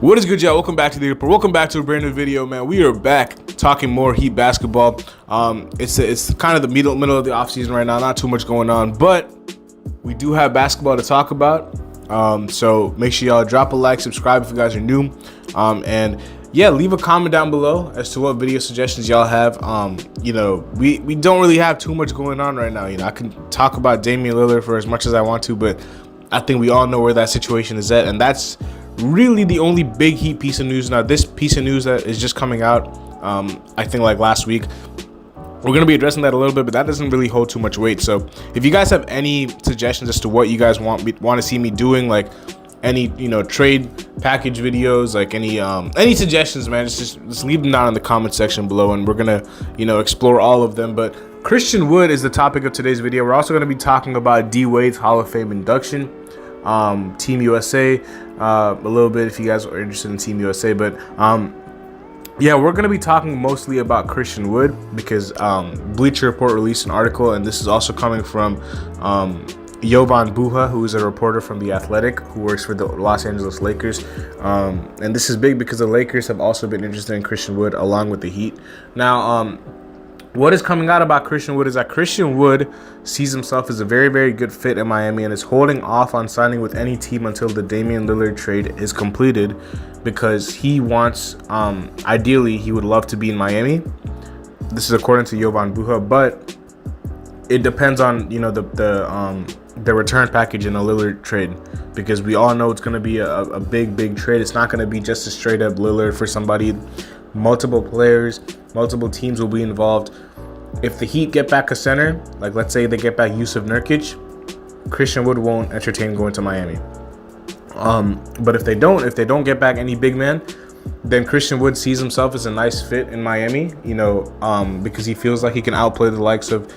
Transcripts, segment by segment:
What is good, y'all? Welcome back to the report. Welcome back to a brand new video, man. We are back talking more Heat basketball. It's kind of the middle of the offseason right now. Not too much going on, but we do have basketball to talk about. So make sure y'all drop a like, subscribe if you guys are new, and yeah, leave a comment down below as to what video suggestions y'all have. We don't really have too much going on right now. I can talk about Damian Lillard for as much as I want to, but I think we all know where that situation is at, and that's really the only big Heat piece of news. Now, this piece of news that is just coming out, I think like last week, we're going to be addressing that a little bit, but that doesn't really hold too much weight. So if you guys have any suggestions as to what you guys want to see me doing, like any trade package videos, like any suggestions, man, just leave them down in the comment section below, and we're gonna explore all of them. But Christian Wood is the topic of today's video. We're also going to be talking about D Wade's Hall of Fame induction, Team USA, a little bit if you guys are interested in Team USA. But yeah, we're going to be talking mostly about Christian Wood because Bleacher Report released an article, and this is also coming from Jovan Buha, who is a reporter from The Athletic, who works for the Los Angeles Lakers. And this is big because the Lakers have also been interested in Christian Wood along with the Heat. Now, what is coming out about Christian Wood is that Christian Wood sees himself as a very, very good fit in Miami and is holding off on signing with any team until the Damian Lillard trade is completed because he wants, ideally, he would love to be in Miami. This is according to Jovan Buha, but it depends on, the return package in a Lillard trade, because we all know it's going to be a big trade. It's not going to be just a straight up Lillard for somebody. Multiple players, multiple teams will be involved. If the Heat get back a center, like let's say they get back Yusuf Nurkic, Christian Wood won't entertain going to Miami. But if they don't get back any big man, then Christian Wood sees himself as a nice fit in Miami, because he feels like he can outplay the likes of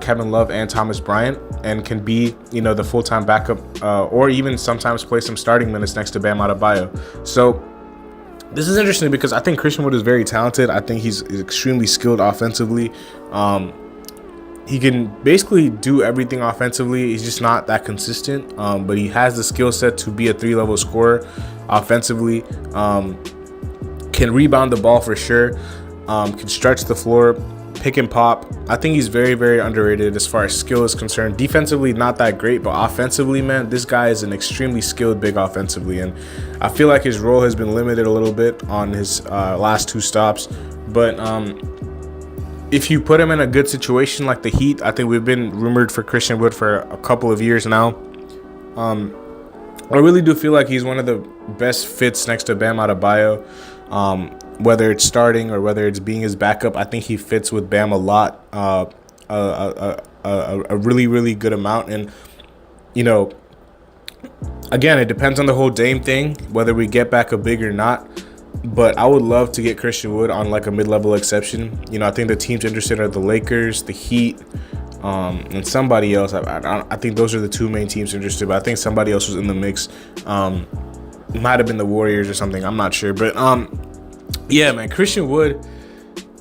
Kevin Love and Thomas Bryant, and can be, the full-time backup, or even sometimes play some starting minutes next to Bam Adebayo. So this is interesting because I think Christian Wood is very talented. I think he's extremely skilled offensively. He can basically do everything offensively. He's just not that consistent, but he has the skill set to be a three-level scorer offensively. Can rebound the ball for sure, can stretch the floor, pick and pop. I think he's very, very underrated as far as skill is concerned. Defensively, not that great, but offensively, man, this guy is an extremely skilled big offensively, and I feel like his role has been limited a little bit on his last two stops. But if you put him in a good situation like the Heat, I think we've been rumored for Christian Wood for a couple of years now. I really do feel like he's one of the best fits next to Bam Adebayo. Whether it's starting or whether it's being his backup, I think he fits with Bam a lot, a really, really good amount. And, again, it depends on the whole Dame thing, whether we get back a big or not. But I would love to get Christian Wood on like a mid-level exception. I think the teams interested are the Lakers, the Heat, and somebody else. I think those are the two main teams interested, but I think somebody else was in the mix. Might have been the Warriors or something. I'm not sure. But, yeah, man, Christian Wood,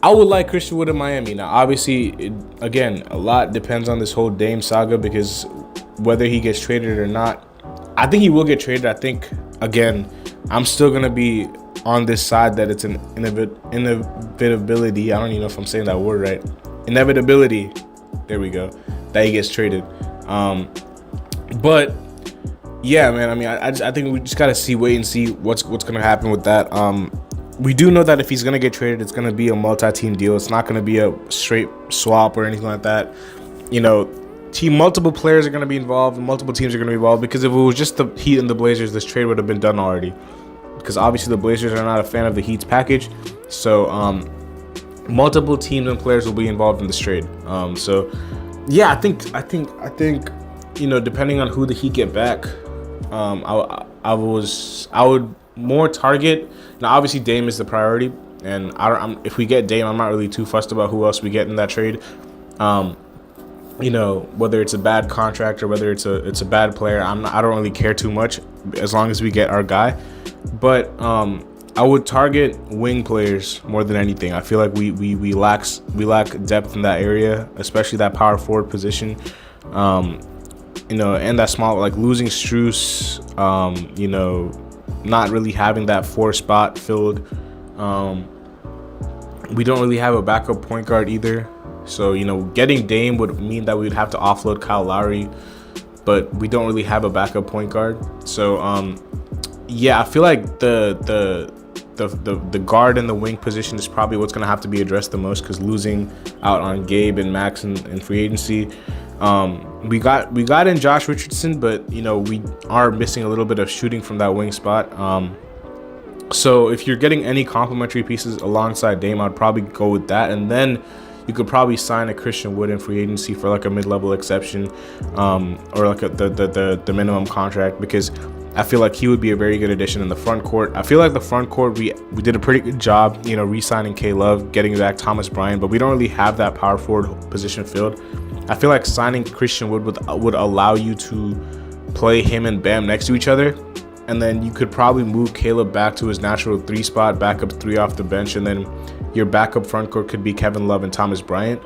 I would like Christian Wood in Miami. Now, obviously, again, a lot depends on this whole Dame saga, because whether he gets traded or not, I think he will get traded. I think, again, I'm still going to be on this side that it's an inevitability. I don't even know if I'm saying that word right. Inevitability. There we go. That he gets traded. But yeah, man, I mean, I think we just got to wait and see what's going to happen with that. We do know that if he's going to get traded, it's going to be a multi-team deal. It's not going to be a straight swap or anything like that. Multiple players are going to be involved, multiple teams are going to be involved, because if it was just the Heat and the Blazers, this trade would have been done already. Because obviously the Blazers are not a fan of the Heat's package. So multiple teams and players will be involved in this trade. So yeah, I think depending on who the Heat get back, I would more target. Now, obviously, Dame is the priority, and if we get Dame, I'm not really too fussed about who else we get in that trade. Whether it's a bad contract or whether it's a bad player, I don't really care too much as long as we get our guy. But I would target wing players more than anything. I feel like we lack depth in that area, especially that power forward position. And that small, like losing Strus, not really having that 4 spot filled. We don't really have a backup point guard either. So, getting Dame would mean that we would have to offload Kyle Lowry, but we don't really have a backup point guard. So, I feel like the guard and the wing position is probably what's going to have to be addressed the most, because losing out on Gabe and Max in free agency. We got in Josh Richardson, but we are missing a little bit of shooting from that wing spot. So if you're getting any complementary pieces alongside Dame, I'd probably go with that, and then you could probably sign a Christian Wood in free agency for like a mid-level exception, or like the minimum contract, because I feel like he would be a very good addition in the front court. I feel like the front court, we did a pretty good job, re-signing K-Love, getting back Thomas Bryant, but we don't really have that power forward position filled. I feel like signing Christian Wood would allow you to play him and Bam next to each other, and then you could probably move Caleb back to his natural 3 spot, backup 3 off the bench, and then your backup front court could be Kevin Love and Thomas Bryant.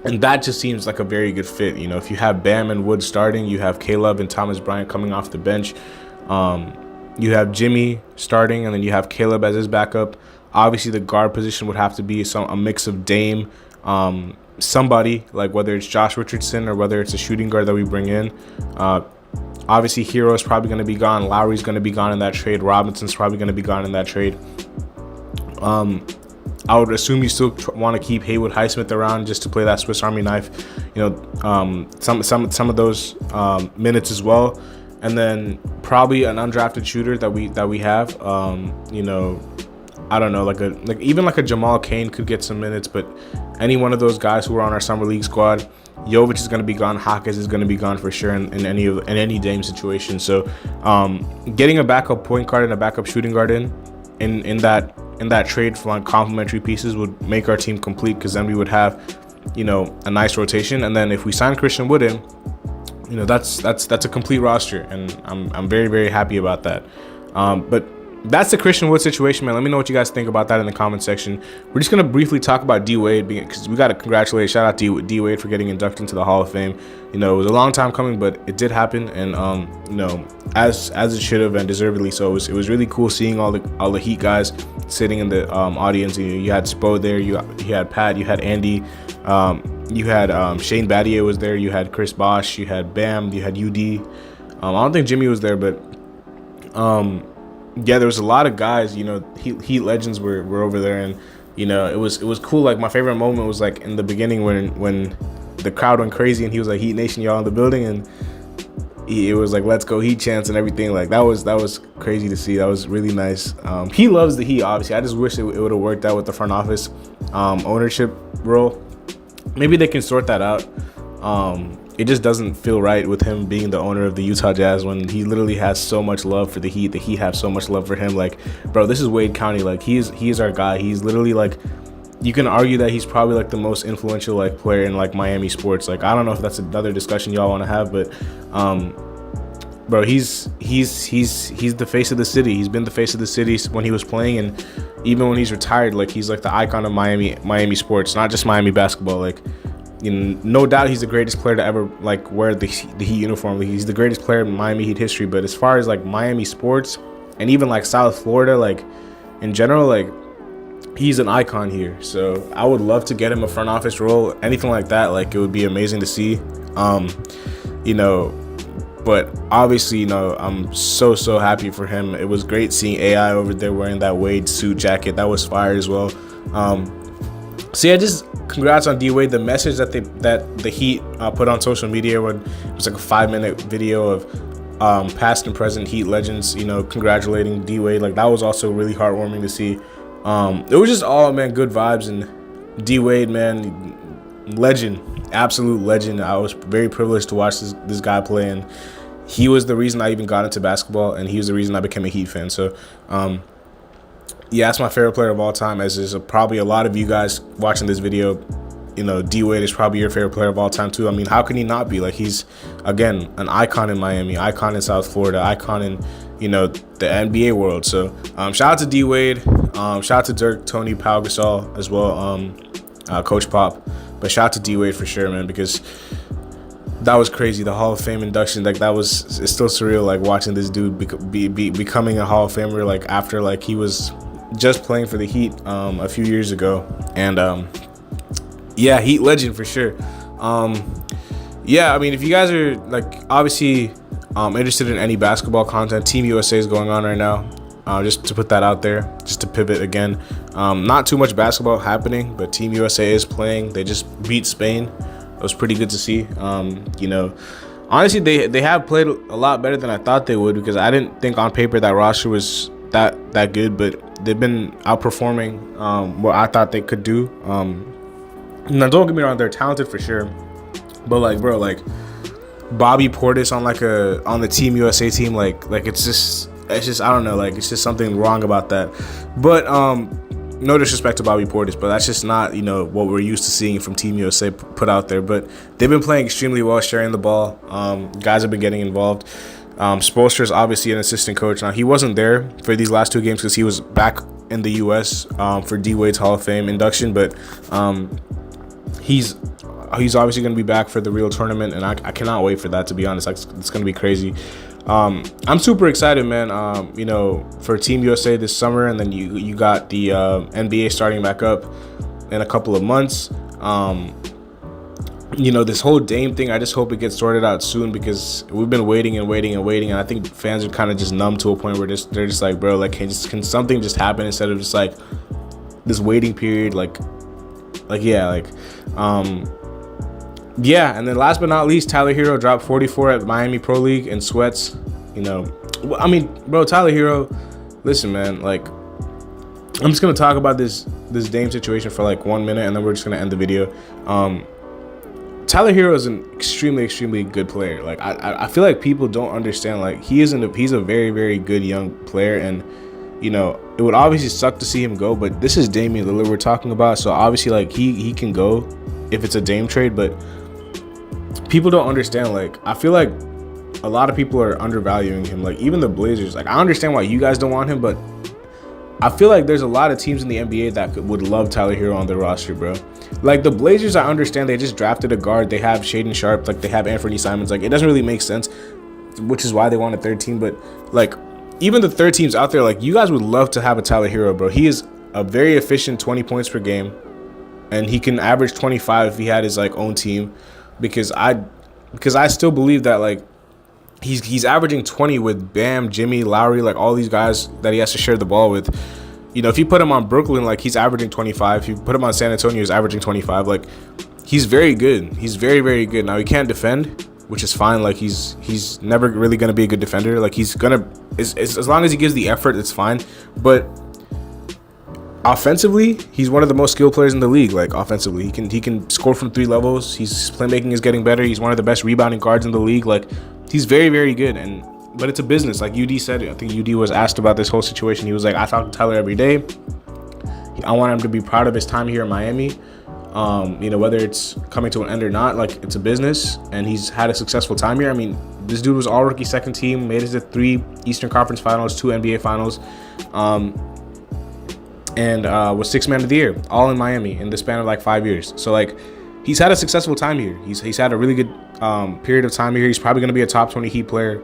And that just seems like a very good fit. If you have Bam and Wood starting, you have Caleb and Thomas Bryant coming off the bench. You have Jimmy starting, and then you have Caleb as his backup. Obviously, the guard position would have to be a mix of Dame, somebody, like whether it's Josh Richardson or whether it's a shooting guard that we bring in. Obviously, Herro is probably going to be gone. Lowry's going to be gone in that trade. Robinson's probably going to be gone in that trade. I would assume you still want to keep Haywood Highsmith around just to play that Swiss Army knife, some of those minutes as well, and then probably an undrafted shooter that we have. I don't know, even a Jamal Cain could get some minutes, but any one of those guys who are on our summer league squad, Jovic is going to be gone, Hawkins is going to be gone for sure in any Dame situation. So getting a backup point guard and a backup shooting guard in that trade for complementary pieces would make our team complete, because then we would have a nice rotation. And then if we sign Christian Wood in, that's a complete roster, and I'm very, very happy about that. But that's the Christian Wood situation, man. Let me know what you guys think about that in the comment section. We're just going to briefly talk about D-Wade, because we got to congratulate, shout out to D-Wade for getting inducted into the Hall of Fame. It was a long time coming, but it did happen, and as it should have, and deservedly so. It was really cool seeing all the Heat guys sitting in the audience. You had Spo there, you had Pat, you had Andy, you had Shane Battier was there, you had Chris Bosh, you had Bam, you had UD. I don't think Jimmy was there, but there was a lot of guys. Heat legends were over there, and it was cool. Like, my favorite moment was like in the beginning when the crowd went crazy and he was like, "Heat Nation, y'all in the building," and it was like, "Let's go Heat" chants and everything. Like, that was crazy to see. That was really nice. He loves the Heat, obviously. I just wish it would have worked out with the front office ownership role. Maybe they can sort that out. It just doesn't feel right with him being the owner of the Utah Jazz when he literally has so much love for the Heat. The Heat have so much love for him. Like, bro, this is Wade County. Like, he is our guy. He's literally like, you can argue that he's probably like the most influential like player in like Miami sports. Like, I don't know if that's another discussion y'all want to have, but bro, he's the face of the city. He's been the face of the city when he was playing, and even when he's retired, like, he's like the icon of Miami sports, not just Miami basketball. Like, no doubt he's the greatest player to ever like wear the Heat uniform. He's the greatest player in Miami Heat history. But as far as like Miami sports and even like South Florida, like in general, like, he's an icon here. So I would love to get him a front office role, anything like that. Like, it would be amazing to see. But obviously, I'm so happy for him. It was great seeing AI over there wearing that Wade suit jacket. That was fire as well. So yeah, just congrats on D-Wade. The message that the Heat put on social media, when it was like a 5-minute video of past and present Heat legends, congratulating D-Wade. Like, that was also really heartwarming to see. It was just all, man, good vibes. And D-Wade, man, legend, absolute legend. I was very privileged to watch this guy play, and he was the reason I even got into basketball, and he was the reason I became a Heat fan. So yeah, that's my favorite player of all time, as is probably a lot of you guys watching this video. D-Wade is probably your favorite player of all time too. I mean, how can he not be? Like, he's, again, an icon in Miami, icon in South Florida, icon in, the NBA world. So shout out to D-Wade, shout out to Dirk, Tony, Pau Gasol as well, Coach Pop. But shout out to D-Wade for sure, man, because That was crazy. The Hall of Fame induction, like it's still surreal. Like watching this dude becoming a Hall of Famer, like after like he was just playing for the Heat a few years ago, and yeah, Heat legend for sure. Yeah, I mean, if you guys are like obviously interested in any basketball content, Team USA is going on right now. Just to put that out there, just to pivot again. Not too much basketball happening, but Team USA is playing. They just beat Spain. It was pretty good to see. You know, honestly, they have played a lot better than I thought they would, because I didn't think on paper that roster was that good, but they've been outperforming what I thought they could do. Now, don't get me wrong, they're talented for sure, but like, bro, like Bobby Portis on the Team USA team, like it's just I don't know, like it's just something wrong about that. But no disrespect to Bobby Portis, but that's just not, you know, what we're used to seeing from Team USA put out there. But they've been playing extremely well, sharing the ball. Guys have been getting involved. Spoelstra is obviously an assistant coach. Now, he wasn't there for these last two games because he was back in the U.S. For D-Wade's Hall of Fame induction, but he's obviously going to be back for the real tournament, and I cannot wait for that, to be honest. It's going to be crazy. I'm super excited, man. You know, for Team USA this summer, and then you got the NBA starting back up in a couple of months. You know, this whole Dame thing, I just hope it gets sorted out soon, because we've been waiting, and I think fans are kind of just numb to a point where they're just like, bro, like can something just happen instead of just like this waiting period, yeah, and then last but not least, Tyler Herro dropped 44 at Miami Pro League in sweats. You know, I mean, bro, Tyler Herro, listen, man, like, I'm just going to talk about this Dame situation for like 1 minute, and then we're just going to end the video. Tyler Herro is an extremely good player. Like, I feel like people don't understand, like, he's a very, very good young player, and, you know, it would obviously suck to see him go, but this is Damian Lillard we're talking about, so obviously, like, he can go if it's a Dame trade, but people don't understand, like, I feel like a lot of people are undervaluing him, like even the Blazers. Like, I understand why you guys don't want him, but I feel like there's a lot of teams in the NBA that would love Tyler Herro on their roster, bro. Like the Blazers, I understand they just drafted a guard. They have Shaedon Sharpe, like they have Anthony Simons. Like, it doesn't really make sense, which is why they want a third team. But like, even the third teams out there, like, you guys would love to have a Tyler Herro, bro. He is a very efficient 20 points per game, and he can average 25 if he had his like own team. Because I still believe that, like, he's averaging 20 with Bam, Jimmy, Lowry, like all these guys that he has to share the ball with. You know, if you put him on Brooklyn, like, he's averaging 25. If you put him on San Antonio, he's averaging 25. Like, he's very good. He's very, very good. Now, he can't defend, which is fine. Like, he's never really going to be a good defender. Like, he's going to, as long as he gives the effort, it's fine. But offensively, he's one of the most skilled players in the league. Like, offensively, he can score from 3 levels. His playmaking is getting better. He's one of the best rebounding guards in the league. Like, he's very, very good. But it's a business. Like UD said, I think UD was asked about this whole situation. He was like, I talk to Tyler every day. I want him to be proud of his time here in Miami. You know, whether it's coming to an end or not, like, it's a business, and he's had a successful time here. I mean, this dude was all rookie second team, made it to 3 Eastern Conference Finals, 2 NBA Finals. And was 6th man of the year, all in Miami in the span of like 5 years. So like, he's had a successful time here. He's had a really good period of time here. He's probably going to be a top 20 Heat player.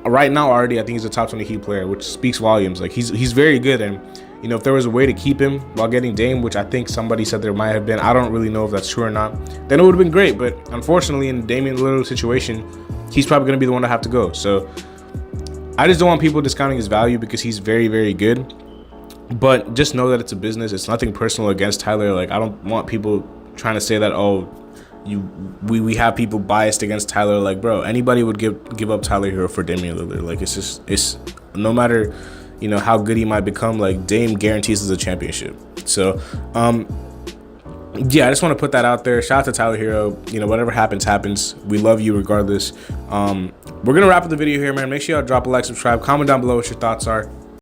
Right now already, I think he's a top 20 Heat player, which speaks volumes. Like, he's very good, and you know, if there was a way to keep him while getting Dame, which I think somebody said there might have been, I don't really know if that's true or not, then it would have been great. But unfortunately, in Damian Lillard's situation, he's probably going to be the one to have to go. So I just don't want people discounting his value, because he's very, very good. But just know that it's a business. It's nothing personal against Tyler. Like, I don't want people trying to say that, oh, we have people biased against Tyler. Like, bro, anybody would give up Tyler Herro for Damian Lillard. Like, it's no matter, you know, how good he might become, like, Dame guarantees us a championship. So yeah, I just want to put that out there. Shout out to Tyler Herro. You know, whatever happens. We love you regardless. We're gonna wrap up the video here, man. Make sure y'all drop a like, subscribe, comment down below what your thoughts are.